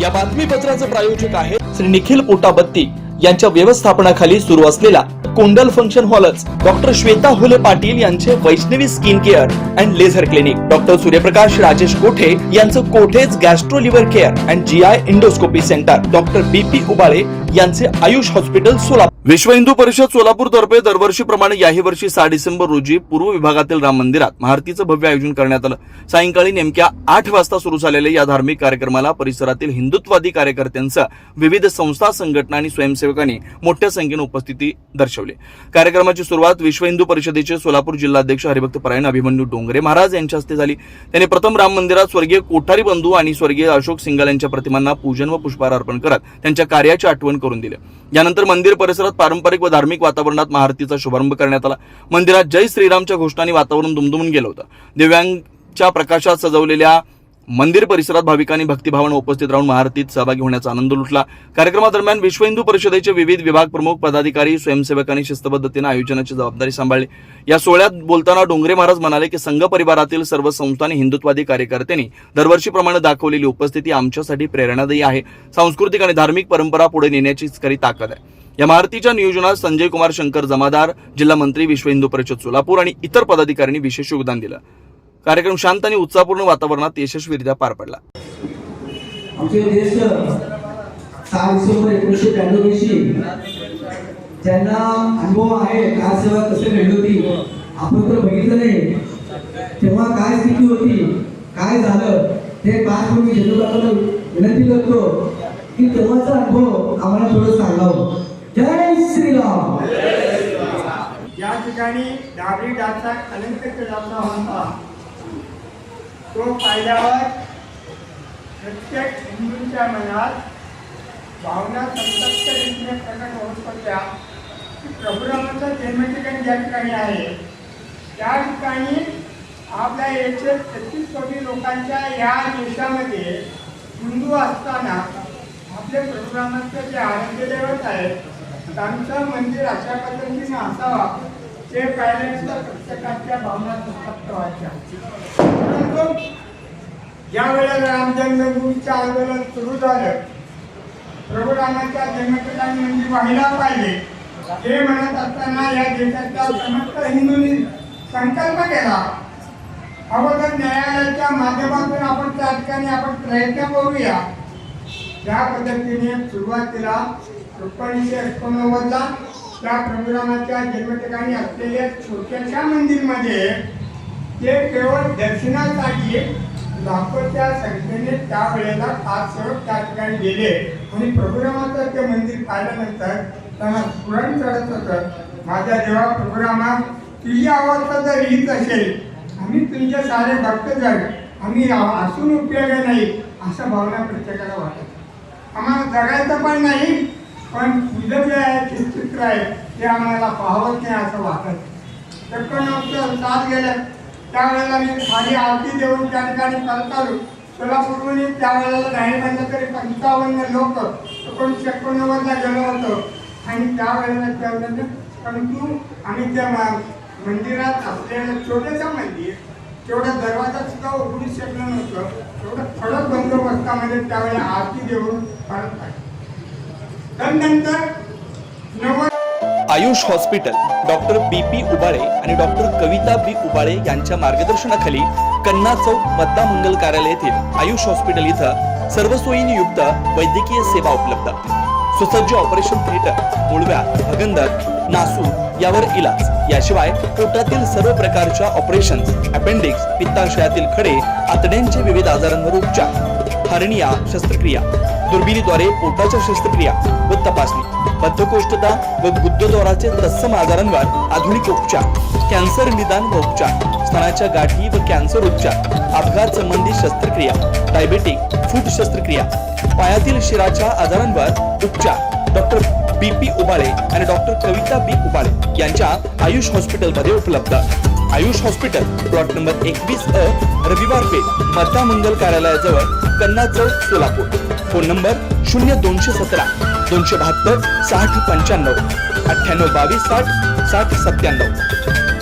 या बातमीपत्राचे प्रायोजक आहे श्री निखिल पोटाबत्ती यांच्या व्यवस्थापनाखाली सुरू असलेला कोंडल फंक्शन हॉलच, डॉक्टर श्वेता हुले पाटील यांचे Vaishnavi skin care and laser clinic, doctor Suryaprakash Rajesh Kothe यांचं Kothe's gastro liver care and GI endoscopy centre, doctor BP Ubale यांचे आयुष हॉस्पिटल सोलापूर. विश्व हिंदू परिषद सोलापूर तर्फे दरवर्षीप्रमाणे याही वर्षी 6 डिसेंबर रोजी पूर्व विभागातील राम मंदिरात महाआरतीचं भव्य आयोजन करण्यात आलं. सायंकाळी नेमक्या 8 वाजता सुरू झालेल्या या धार्मिक कार्यक्रमाला परिसरातील हिंदुत्ववादी कार्यकर्त्यांसह विविध संस्था, संघटना आणि स्वयंसेवकांनी मोठ्या संख्येने उपस्थिती दर्शवली. कार्यक्रमाची सुरुवात विश्व हिंदू परिषदेचे सोलापूर जिल्हाध्यक्ष हरिभक्त परायण अभिमन्यू डोंगरे महाराज यांच्या हस्ते झाली. त्यांनी प्रथम राम मंदिरात स्वर्गीय कोठारी बंधू आणि स्वर्गीय अशोक सिंगल यांच्या प्रतिमांना पूजन व पुष्पहार अर्पण करत त्यांच्या कार्याची आठवण करून दिली. यानंतर मंदिर परिसरात पारंपरिक व धार्मिक वातावरणात महाआरतीचा शुभारंभ करण्यात आला. मंदिरात जय श्रीरामच्या घोषणांनी वातावरण दुमदुमून गेलं होतं. दिव्यांच्या प्रकाशात सजवलेल्या मंदिर परिसरात भाविकांनी भक्तिभावाने उपस्थित राहून महाआरतीत सहभागी होण्याचा आनंद लुटला. कार्यक्रमादरम्यान विश्व हिंदू परिषदेचे विविध विभाग प्रमुख, पदाधिकारी, स्वयंसेवकांनी शिस्तबद्धतेने आयोजनाची जबाबदारी सांभाळली. या सोहळ्यात बोलताना डोंगरे महाराज म्हणाले की संघ परिवारातील सर्व संस्था आणि हिंदुत्ववादी कार्यकर्त्यांनी दरवर्षीप्रमाणे दाखवलेली उपस्थिती आमच्यासाठी प्रेरणादायी आहे. सांस्कृतिक आणि धार्मिक परंपरा पुढे नेण्याचीच खरी ताकद आहे. या महाआरतीच्या नियोजनात संजय कुमार शंकर जमादार, जिल्हा मंत्री, विश्व हिंदू परिषद सोलापूर आणि इतर पदाधिकाऱ्यांनी विशेष योगदान दिलं. कार्यक्रम शांत आणि उत्साहपूर्ण वातावरणात यशस्वीरित्या पार पडला. आमचे ज्येष्ठ 6 डिसेंबर 1993 रोजी ज्यांना अनुभव आहे काय सेवा कसे घडली होती आपण तर बघितलं नाही, तेव्हा काय स्थिती होती, काय झालं ते पाच मी जनताला विनंती करतो की तेव्हाचा अनुभव आम्हाला थोडं सांगावं. जय श्रीराम. या ठिकाणी डाबरी डाचा कलंक केला होता. तो पाहिल्यावर प्रत्येक हिंदूंच्या मनात भावना संतप्त रीतीने प्रकट होत होत्या की प्रभुरामाचा जन्मठिकाण ज्या ठिकाणी आहे त्या ठिकाणी आपल्या 133 कोटी लोकांच्या या देशामध्ये हिंदू असताना आपले प्रभुरामाचं जे आराध्य दैवत आहे त्यांचं मंदिर अशा पद्धतीने असावा ते पाहिल्यानंतर प्रत्येकाच्या भावना संतप्त व्हायच्या. परंतु ज्या वेळेला राम जन्मभूमीचं आंदोलन सुरू झालं, प्रभू रामाच्या जन्मठिकाणी मंदिर व्हायला पाहिजे हे म्हणत असताना या देशाच्या समस्त हिंदूंनी संकल्प केला, अगोदर न्यायालयाच्या माध्यमातून आपण त्या ठिकाणी आपण प्रयत्न करूया. त्या पद्धतीने सुरुवातीला 1989ला त्या प्रभुरामाच्या जन्मठिकाणी असलेल्या छोट्याशा मंदिरमध्ये ते केवळ दर्शनासाठी लाखोच्या संख्येने त्यावेळेला खास त्या ठिकाणी गेले आणि प्रभुरामाचं ते मंदिर पाहिल्यानंतर त्यांना स्फुरण चढत होतं, माझ्या देवा प्रभुरामा, तुझी अवस्था जर हीच असेल, आम्ही तुमचे सारे भक्तजन आम्ही असून उपयोग नाही अशा भावना प्रत्येकाला वाटत. आम्हाला जगायचं पण नाही, पण तुझं जे आहे चित्र आहे ते आम्हाला पाहत नाही असं वाटत. 1997 गेलं त्यावेळेला मी खाली आरती देऊन त्या ठिकाणी परत आलो. सोलापूरहून त्यावेळेला नाही म्हणलं तरी 55 लोक 1989ला गेलो होतो आणि त्यावेळेला त्यावेळेला परंतु आम्ही त्या मंदिरात असलेलं छोटंसं मंदिर तेवढा दरवाजा सुद्धा उघडू शकलं नव्हतं. तेवढं ठळक बंदोबस्तामध्ये त्यावेळेला आरती देऊन परत आलो. त्यानंतर Ayush hospital, doctor BP Ubale आणि डॉक्टर कविता बी उबाळे यांच्या मार्गदर्शनाखाली कन्ना चौक मतदा मंगल कार्यालय येथील आयुष हॉस्पिटल इथं सर्व सोयींनी युक्त वैद्यकीय सेवा उपलब्ध. सुसज्ज ऑपरेशन थिएटर, मुळव्या, भगंदर, नासू यावर इलाज. याशिवाय पोटातील सर्व प्रकारच्या ऑपरेशन्स, अपेंडिक्स, पित्ताशयातील खडे, आतड्यांचे विविध आजारांवर उपचार, हर्निया शस्त्रक्रिया, दुर्बिणीद्वारे पोटाच्या शस्त्रक्रिया व तपासणी, बद्धकोष्ठता व गुदद्वाराचे तत्सम आजारांवर आधुनिक उपचार, कॅन्सर निदान व उपचार, स्तनाच्या गाठी व कॅन्सर उपचार, अपघात संबंधित शस्त्रक्रिया, डायबेटिक, फूट शस्त्रक्रिया, पायातील शिराच्या आजारांवर उपचार. डॉक्टर बीपी उबाळे आणि डॉक्टर कविता बी उबाळे यांच्या आयुष हॉस्पिटलमध्ये उपलब्ध. Ayush hospital, plot number 21A, रविवार पेठ, मतदा मंगल कार्यालयाजवळ, कन्ना चौक, सोलापूर. Phone number 0217 272 60 95 98 22 60 60 97.